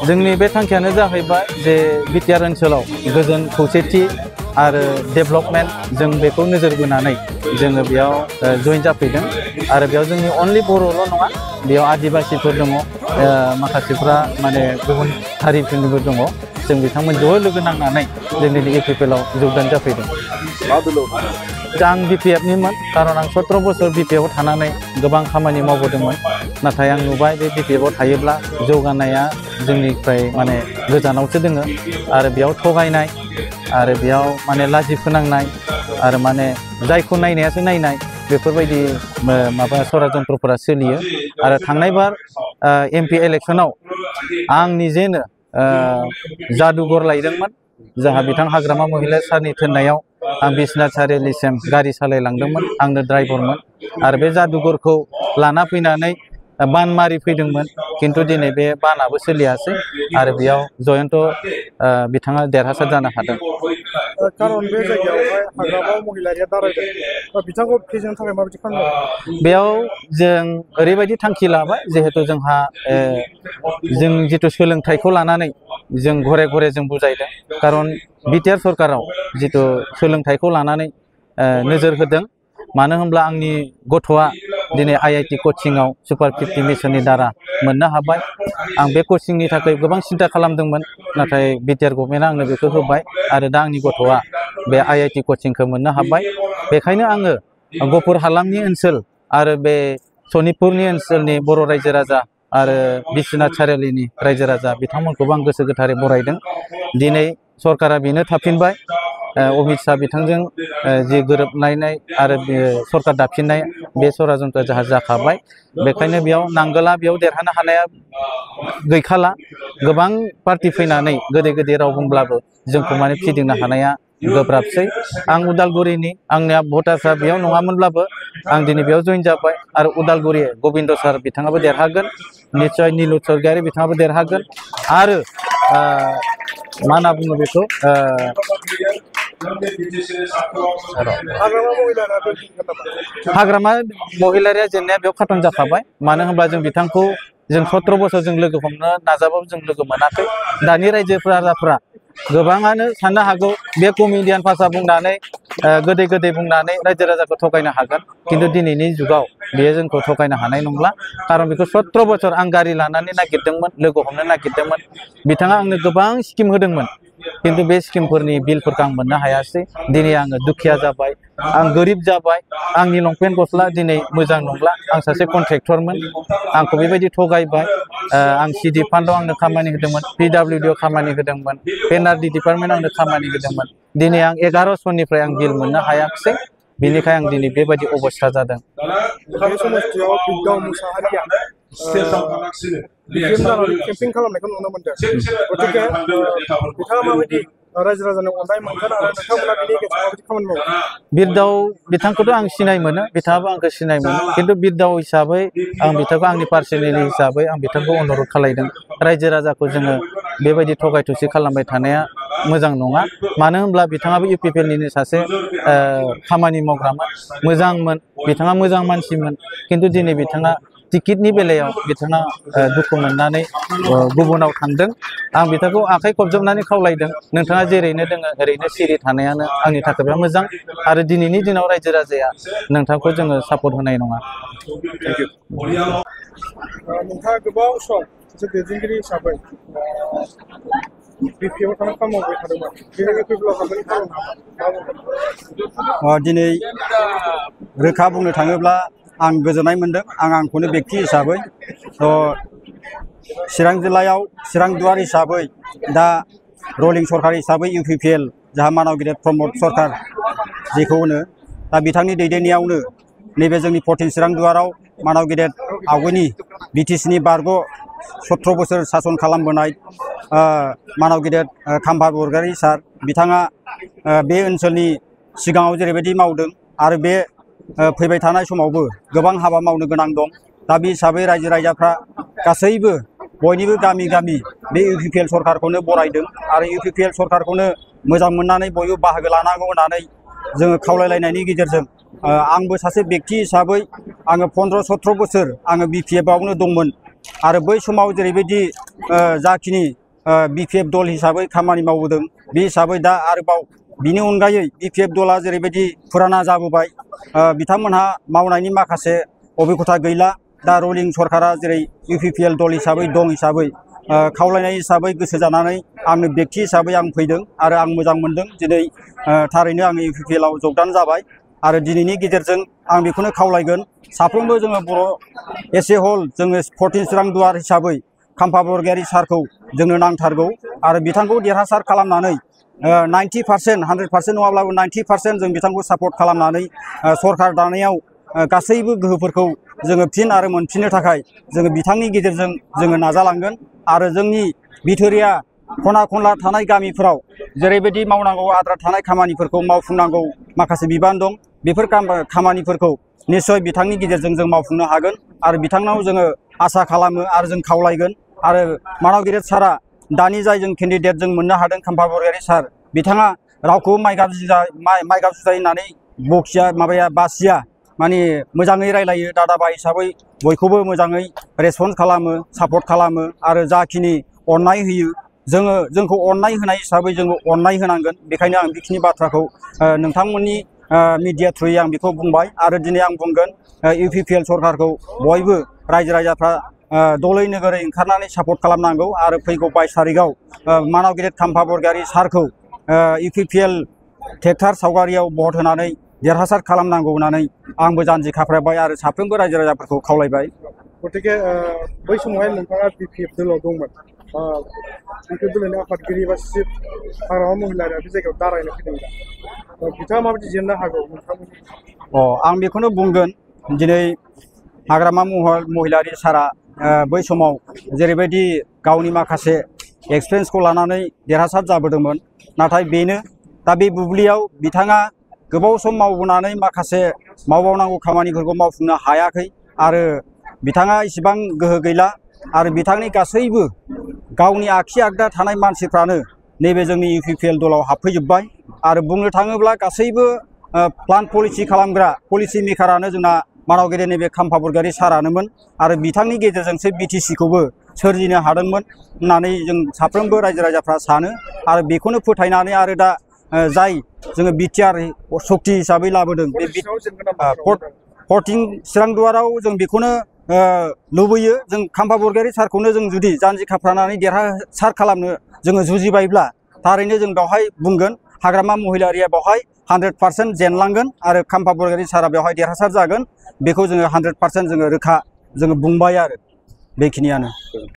जोंनि बे थांखियानो जाहैबाय जे बिटिआर ओनसोलाव गोजोन खौसेथि आरो डेभेलपमेन्ट जों बेखौ नोजोर बोनानै जोङो बेयाव जइन जाफैदों आरो बेयाव जोंनि अनलि बर'ल' नङा बेयाव आदिबासिफोर दङ माखासेफ्रा माने गुबुन हारिफोरनिबो दङ जों बिथांमोन ज' लोगो नांनानै जोंनि इउपिपिएलआव जगदान जाफैदों आं बिपिएफनिमोन खारन आं 17 बोसोर बिपिएफआव थानानै गोबां खामानि मावबोदोंमोन नाथाय आं नुबाय बे बिपिएफआव थायोब्ला जौगानाया जोंनिफ्राय माने गोजानावसो दोङो आरो बेयाव थगायनाय आरो बेयाव माने लाजि फोनांनाय आरो माने जायखौ नायनायासो नायनाय बेफोरबायदि माबा सरासनस्रफोरा सोलियो आरो थांनाय बार एमपि इलेक्शनाव आं निजेनो जादुगर लायदोंमोन जाहा बिथां हाग्रामा महिला सारनि थिननायाव आं बिश्वनाथ सारिआलिसिम गारि सालायलांदोंमोन आंनो ड्राइभारमोन आरो बे जादुगरखौ लाना फैनानै बान मारि फैदोंमोन किन्तु दिनै बे बानाबो सोलियासै आरो बेयाव जयन्त बिथाङा देरहासार जानो हादों खारन बे जायगायावहाय हाग्रामा महिलारिया दारायदों बिथांखौ फेजेननो थाखाय माबायदि खालामदों बेयाव जों ओरैबायदि थांखि लाबाय जिहेतु जोंहा जों जितु सोलोंथाइखौ लानानै जों घरे घरे जों बुजायदों खारन बिटिआर सरकाराव जितु सोलोंथाइखौ लानानै नोजोर होदों मानो होनब्ला आंनि गथ'आ दिनै आईआईटी कचिंआव सुपार 50 मिशननि दारा मोननो हाबाय आं बे कचिंनि थाखाय गोबां सिन्था खालामदोंमोन नाथाय बिटिआर गभर्नमेन्टआ आंनो बेखौ होबाय आरो दा आंनि गथ'आ बे आईआईटी कचिंखौ मोननो हाबाय बेखायनो आङो गफुर हालामनि ओनसोल आरो बे सनितपुरनि ओनसोलनि बर' रायजो राजा आरो बिश्वनाथ सारिआलिनि रायजो राजा बिथांमोनखौबो आं गोसो गोथारै बरायदों दिनै सरकारा बेनो थाफिनबाय अमित शाह बिथांजों जि गोरोबलायनाय आरो सरकार दाफिननाय बे सरासनस्रा जाहा जाखाबाय बेखायनो बेयाव नांगोला बेयाव देरहानो हानाया गैखाला गोबां पार्टी फैनानै गोदै गोदै राव बुंब्लाबो जोंखौ माने फिदिंनो हानाया गोब्राबसै आं उदालगुरिनि आंनिया भटार्सआ बेयाव नङामोनब्लाबो आं दिनै बेयाव जइन जाबाय आरो उदालगुरि गबिन्द सार बिथाङाबो देरहागोन निस्सय नीलु स्वर्गियारी बिथाङाबो देरहागोन आरो मा होनना बुङो बेखौ हाग्रामा महिलारिया जेननाया बेयाव खाथन जाखाबाय मानो होनब्ला जों बिथांखौ जों 17 बोसोर जों लोगो हमनो नाजाबाबो जों लोगो मोनाखै दानि रायजो राजाफ्रा गोबाङानो साननो हागौ बे कमेडियान भाषा बुंनानै गोदै गोदै बुंनानै रायजो राजाखौ थगायनो हागोन किन्तु दिनैनि जुगाव बेयो जोंखौ थगायनो हानाय नंला खारन बेखौ 17 बोसोर आं गारि लानानै नागिरदोंमोन लोगो हमनो नागिरदोंमोन बिथाङा आंनो गोबां स्किम होदोंमोन किन्तु बे स्किमफोरनि बिलफोरखौ आं मोननो हायासै दिनै आङो दुखिया जाबाय आं गोरिब जाबाय आंनि लंपेन्ट गस्ला दिनै मोजां नंला आं सासे कन्ट्रेक्टरमोन आंखौ बेबायदि थगायबाय आं सिडि फान्डआव आंनो खामानि होदोंमोन पिडब्लिउडिआव खामानि होदोंमोन पेनाल्टि डिपार्टमेन्ट आंनो खामानि होदोंमोन दिनै आं 11 सननिफ्राय आं बिल मोननो हायाखिसै बिनिखाय आं दिनै बेबायदि अबस्था जादों बे समस्थियाव बिरदाव मुसाहारिया केम्पिं खालामनायखौ नुनो मोनदों गतिके बिथाङा माबायदि रायजो राजानि अननाय मोनगोन आरो नोंथांमोना बिनि गेजेराव माबायदि खामानि मावो बिरदाव बिथांखौथ' आं सिनाय मोनो बिथाङाबो आंखौ सिनाय मोनो किन्तु बिरदाव हिसाबै आं बिथांखौ आंनि पार्सनेलि हिसाबै आं बिथांखौ अनुरद खालायदों रायजो राजाखौ जोङो बेबायदि थगाय थसि खालामबाय थानाया मोजां नङा मानो होनब्ला बिथाङाबो इउपिपिएलनिनो सासे खामानि मावग्रामोन मोजांमोन बिथाङा मोजां मानसिमोन किन्तु दिनै बिथाङा टिकेटनि बेलायाव बिथाङा दुखु मोननानै गुबुनाव थांदों आं बिथांखौ आखाइ खबजबनानै खावलायदों नोंथाङा जेरैनो दोङो ओरैनो सिरि थानायानो आंनि थाखायबा मोजां आरो दिनैनि दिनाव रायजो राजाया नोंथांखौ जोङो सापर्ट होनाय नङा नोंथाङा गोबाव सम सासे दैदेनगिरि हिसाबै बिपिएफआव थानानै खामानि मावबाय थादोंमोन दिनै इउपिपिएलआव हाबनायनि खार'ना दिनै रोखा बुंनो थाङोब्ला आं गोजोननाय मोनदों आंखौनो बेक्ति हिसाबै चिरां जिल्लायाव चिरां दुवार हिसाबै दा रलिं सरकार हिसाबै इउपिपिएल जाहा मानाव गेदेर प्रमद सरकार जेखौ होनो दा बिथांनि दैदेननायावनो नैबे जोंनि 14 चिरां दुवाराव मानाव गेदेर आवगोलनि बिटिसिनि बारग' 17 बोसोर सासन खालामबोनाय मानाव गेदेर खाम्फा बरगयारी सार बिथाङा बे ओनसोलनि सिगाङाव जेरैबायदि मावदों आरो बे फैबाय थानाय समावबो गोबां हाबा मावनो गोनां दं दा बे हिसाबै रायजो राजाफ्रा गासैबो बयनिबो गामि गामि बे इउपिपिएल सरकारखौनो बरायदों आरो इउपिपिएल सरकारखौनो मोजां मोननानै बयबो बाहागो लानांगौ होननानै जोङो खावलायलायनायनि गेजेरजों आंबो सासे व्यक्ति हिसाबै आङो 15-17 बोसोर आङो बिपिएफआवनो दंमोन आरो बै समाव जेरैबायदि जाखिनि बिपिएफ दल हिसाबै खामानि मावबोदों बे हिसाबै दा आरोबाव बिनि अनगायै बिपिएफ दला जेरैबायदि फुराना जाबोबाय बिथांमोनहा मावनायनि माखासे अभिगता गैला दा रुलिं सरकारा जेरै इउपिपिएल दल हिसाबै दं हिसाबै खावलायनाय हिसाबै गोसो जानानै आंनो व्यक्ति हिसाबै आं फैदों आरो आं मोजां मोनदों दिनै थारैनो आङो इउपिपिएलआव जगदान जाबाय आरो दिनैनि गेजेरजों आं बेखौनो खावलायगोन साफ्रोमबो जोङो बर' एस ए हल जोङो 14 चिरां दुवार हिसाबै खाम्फा बरगयारी सारखौ जोंनो नांथारगौ आरो बिथांखौ देरहासार खालामनानै 90% 100% नङाब्लाबो 90% जों बिथांखौ सापर्ट खालामनानै सरकार दानायाव गासैबो गोहोफोरखौ जोङो फिन आरो मोनफिननो थाखाय जोङो बिथांनि गेजेरजों जोङो नाजालांगोन आरो जोंनि बिथोरिया खना खनला थानाय गामिफोराव जेरैबायदि मावनांगौ आद्रा थानाय खामानिफोरखौ मावफुंनांगौ माखासे बिबान दं बेफोर खामानिफोरखौ निश्चय बिथांनि गेजेरजों जों मावफुंनो हागोन आरो बिथांनाव जोङो आसा खालामो आरो जों खावलायगोन आरो मानाव गिदिर सारा दानि जाय जों केन्डिडेट जों मोननो हादों खाम्फा बरगयारी सार बिथाङा रावखौ माइ गाज्रि होननानै बखिया माबाया बासिया माने मोजाङै रायलायो दादाबा हिसाबै बयखौबो मोजाङै रेसपन्स खालामो सापर्ट खालामो आरो जाखिनि अननाय होयो जोंखौ अननाय होनाय हिसाबै जोङो अननाय होनांगोन बेखायनो आं बेखिनि बाथ्राखौ नोंथांमोननि मिडिया थ्रुयै आं बेखौ बुंबाय आरो दिनै आं बुंगोन इउपिपिएल सरकारखौ बयबो रायजो राजाफ्रा दलै नोगोरै ओंखारनानै सापर्ट खालामनांगौ आरो फैगौ 22 तारिखआव मानाव गिदिर खाम्फा बरगयारी सारखौ इउपिपिएल ट्रेक्टर सावगारियाव भट होनानै देरहासार खालामनांगौ होननानै आंबो जानजि खाफ्राबाय आरो साफ्रोमबो रायजो राजाफोरखौ खावलायबाय गतिके बै समावहाय नोंथाङा बिपिएफ दलाव दंमोन बिपिएफ दलनि आफादगिरि बा चिफ हाग्रामा महिलारिया बे जायगायाव दारायनो फैदों बिथाङा माबायदि जेननो हागौ नोंथांमोननि आं बेखौनो बुंगोन दिनै हाग्रामा महिलारि सारा बै समाव जेरैबायदि गावनि माखासे एक्सपिरियेन्सखौ लानानै देरहासार जाबोदोंमोन नाथाय बेनो दा बे बुब्लियाव बिथाङा गोबाव सम मावबोनानै माखासे मावबावनांगौ खामानिफोरखौ मावफुंनो हायाखै आरो बिथाङा इसिबां गोहो गैला आरो बिथांनि गासैबो गावनि आखि आगदा थानाय मानसिफ्रानो नैबे जोंनि इउपिपिएल दलाव हाबफैजोब्बाय आरो बुंनो थाङोब्ला गासैबो प्लान पलिसि खालामग्रा पलिसि मेकारानो जोंना मानाव गिदिर नैबे खाम्फा बरगयारी सारानोमोन आरो बिथांनि गेजेरजोंसो बिटिसिखौबो सोरजिनो हादोंमोन होननानै जों साफ्रोमबो रायजो राजाफ्रा सानो आरो बेखौनो फोथायनानै आरो दा जाय जोङो बिटिआर सक्ति हिसाबै लाबोदों बे 14 चिरां दुवाराव जों बेखौनो लुबैयो जों खाम्फा बरगयारी सारखौनो जों जुदि जानजि खाफ्रानानै देरहासार खालामनो जोङो जुजिबायब्ला थारैनो जों बेवहाय बुंगोन हाग्रामा महिलारिया बेवहाय 100% जेनलांगोन आरो खाम्फा बरगयारी सारा बेवहाय देरहासार जागोन बेखौ जोङो 100% जोङो रोखा जोङो बुंबाय आरो बेखिनियानो